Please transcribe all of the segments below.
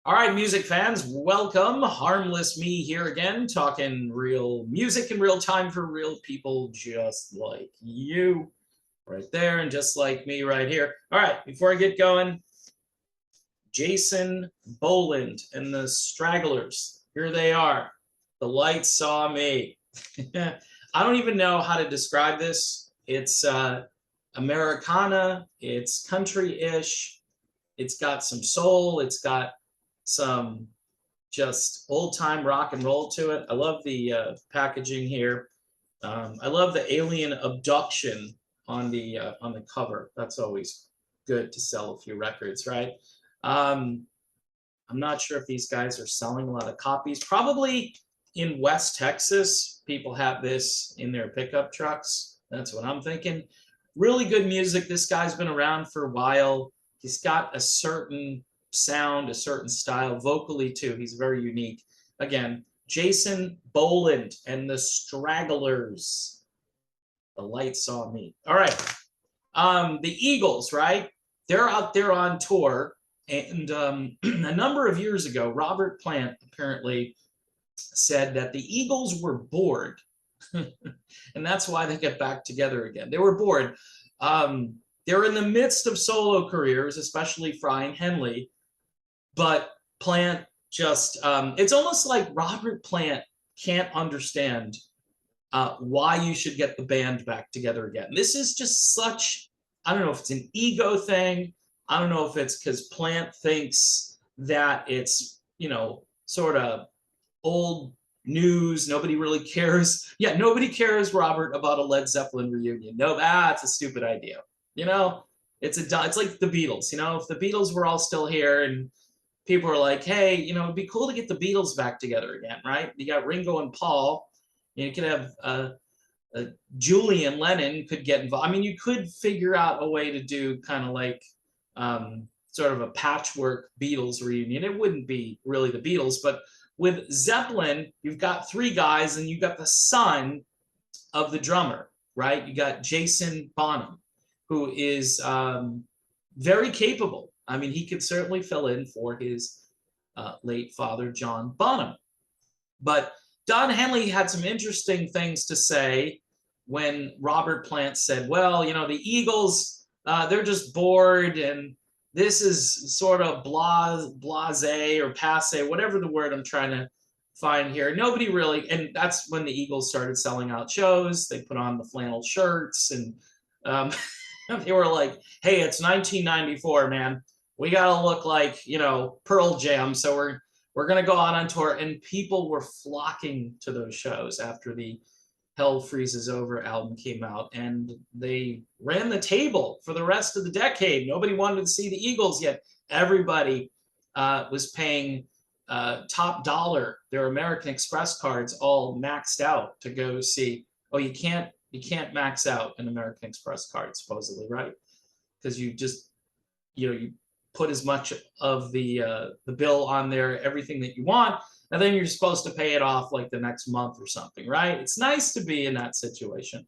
All right, music fans, welcome. Harmless me here again, talking real music in real time for real people just like you right there and just like me right here. All right, before I get going, Jason Boland and the Stragglers. Here they are. The light saw me. I don't even know how to describe this. It's Americana, it's country-ish, it's got some soul, it's got some just old time rock and roll to it. I love the packaging here. I love the alien abduction on the cover. That's always good to sell a few records, right? Um, I'm not sure if these guys are selling a lot of copies. Probably in West Texas, people have this in their pickup trucks. That's what I'm thinking. Really good music. This guy's been around for a while. He's got a certain sound, a certain style, vocally too. He's very unique. Again, Jason Boland and the Stragglers. The light saw me. All right. The Eagles, right? They're out there on tour. And a number of years ago, Robert Plant apparently said that the Eagles were bored. And that's why they get back together again. They were bored. They're in the midst of solo careers, especially Fry and Henley. But Plant just, it's almost like Robert Plant can't understand why you should get the band back together again. This is just such, I don't know if it's an ego thing. I don't know if it's because Plant thinks that it's, sort of old news. Nobody really cares. Yeah, nobody cares, Robert, about a Led Zeppelin reunion. No, that's a stupid idea. It's like the Beatles. If the Beatles were all still here and people are like, hey, it'd be cool to get the Beatles back together again, right? You got Ringo and Paul. You could have Julian Lennon could get involved. I mean, you could figure out a way to do kind of like sort of a patchwork Beatles reunion. It wouldn't be really the Beatles, but with Zeppelin, you've got three guys and you've got the son of the drummer, right? You got Jason Bonham, who is very capable. I mean, he could certainly fill in for his late father, John Bonham. But Don Henley had some interesting things to say when Robert Plant said, well, the Eagles, they're just bored and this is sort of blase or passe, whatever the word I'm trying to find here. Nobody really, and that's when the Eagles started selling out shows. They put on the flannel shirts and they were like, hey, it's 1994, man. We got to look like, Pearl Jam. So we're going to go out on tour. And people were flocking to those shows after the Hell Freezes Over album came out. And they ran the table for the rest of the decade. Nobody wanted to see the Eagles yet. Everybody was paying top dollar. Their American Express cards all maxed out to go see. Oh, you can't max out an American Express card, supposedly, right? Because you just, you put as much of the bill on there, everything that you want, and then you're supposed to pay it off like the next month or something, right? It's nice to be in that situation.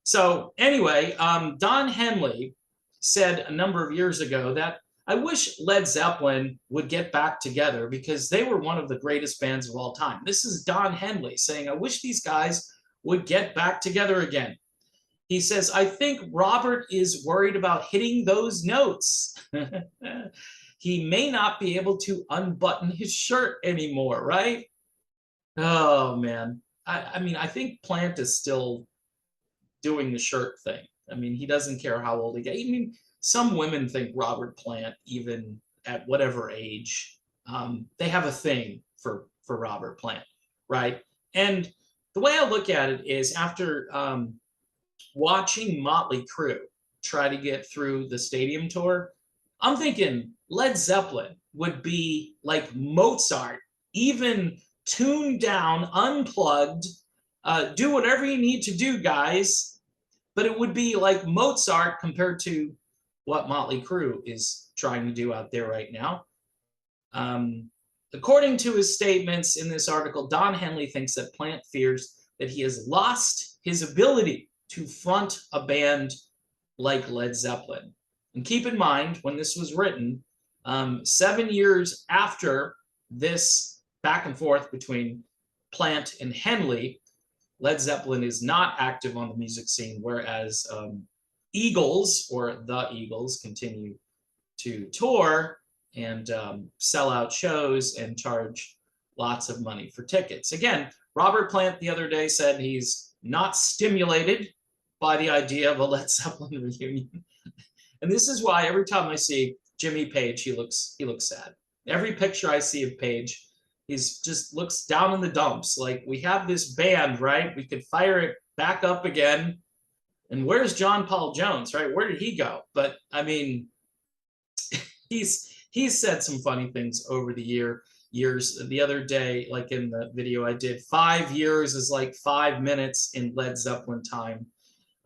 So anyway, Don Henley said a number of years ago that I wish Led Zeppelin would get back together because they were one of the greatest bands of all time. This is Don Henley saying, I wish these guys would get back together again. He says, I think Robert is worried about hitting those notes. He may not be able to unbutton his shirt anymore, right? Oh, man. I mean, I think Plant is still doing the shirt thing. I mean, he doesn't care how old he gets. I mean, some women think Robert Plant, even at whatever age, they have a thing for Robert Plant, right? And the way I look at it is after watching Motley Crue try to get through the stadium tour, I'm thinking Led Zeppelin would be like Mozart, even tuned down, unplugged, do whatever you need to do, guys. But it would be like Mozart compared to what Motley Crue is trying to do out there right now. According to his statements in this article, Don Henley thinks that Plant fears that he has lost his ability to front a band like Led Zeppelin. And keep in mind, when this was written, 7 years after this back and forth between Plant and Henley, Led Zeppelin is not active on the music scene, whereas Eagles, or the Eagles, continue to tour and sell out shows and charge lots of money for tickets. Again, Robert Plant the other day said he's not stimulated by the idea of a Led Zeppelin reunion. And this is why every time I see Jimmy Page, he looks sad. Every picture I see of Page, he's just looks down in the dumps. Like, we have this band, right? We could fire it back up again. And where's John Paul Jones, right? Where did he go? But I mean, he's said some funny things over the years. The other day, like in the video I did, 5 years is like 5 minutes in Led Zeppelin time.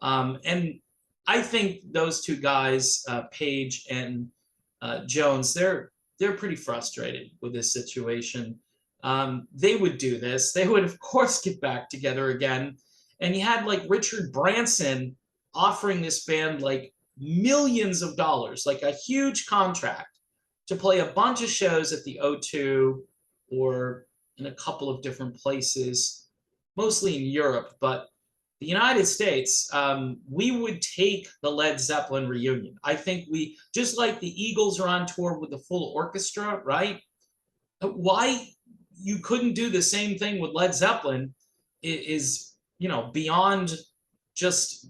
And I think those two guys, Page and Jones, they're pretty frustrated with this situation. They would do this. They would, of course, get back together again. And you had like Richard Branson offering this band like millions of dollars, like a huge contract to play a bunch of shows at the O2 or in a couple of different places, mostly in Europe. But the United States, we would take the Led Zeppelin reunion. I think we, just like the Eagles are on tour with the full orchestra, right? Why you couldn't do the same thing with Led Zeppelin is, beyond just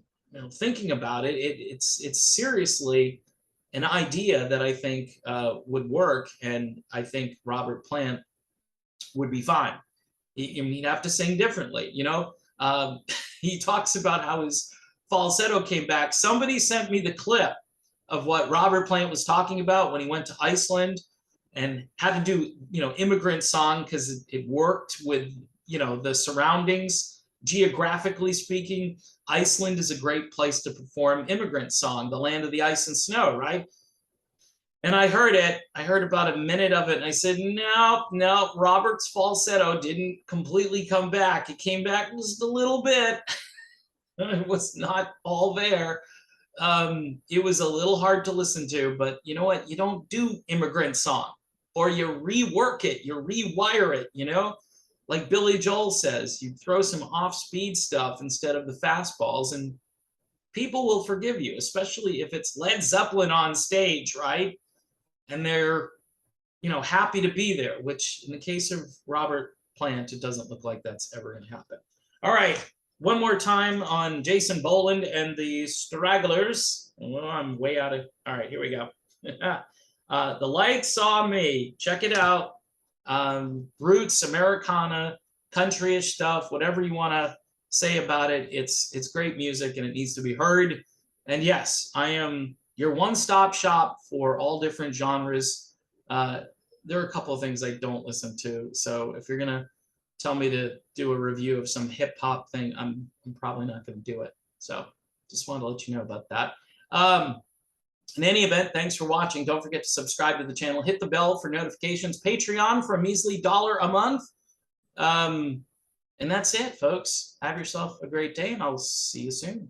thinking about it. It's seriously an idea that I think would work, and I think Robert Plant would be fine. He'd have to sing differently, He talks about how his falsetto came back. Somebody sent me the clip of what Robert Plant was talking about when he went to Iceland and had to do, immigrant song because it worked with, the surroundings. Geographically speaking, Iceland is a great place to perform immigrant song, the land of the ice and snow, right? And I heard it. I heard about a minute of it, and I said, no, Robert's falsetto didn't completely come back. It came back just a little bit. It was not all there. It was a little hard to listen to, but you know what? You don't do immigrant song, or you rework it, you rewire it, Like Billy Joel says, you throw some off-speed stuff instead of the fastballs, and people will forgive you, especially if it's Led Zeppelin on stage, right? And they're, happy to be there, which in the case of Robert Plant, it doesn't look like that's ever going to happen. All right, one more time on Jason Boland and the Stragglers. Oh, I'm way out of, all right, here we go. The Light Saw Me, check it out. Roots, Americana, countryish stuff, whatever you want to say about it. It's great music and it needs to be heard. And yes, I am your one-stop shop for all different genres. There are a couple of things I don't listen to, so if you're gonna tell me to do a review of some hip hop thing, I'm probably not gonna do it. So just wanted to let you know about that. In any event, thanks for watching. Don't forget to subscribe to the channel. Hit the bell for notifications. Patreon for a measly $1 a month. And that's it, folks. Have yourself a great day, and I'll see you soon.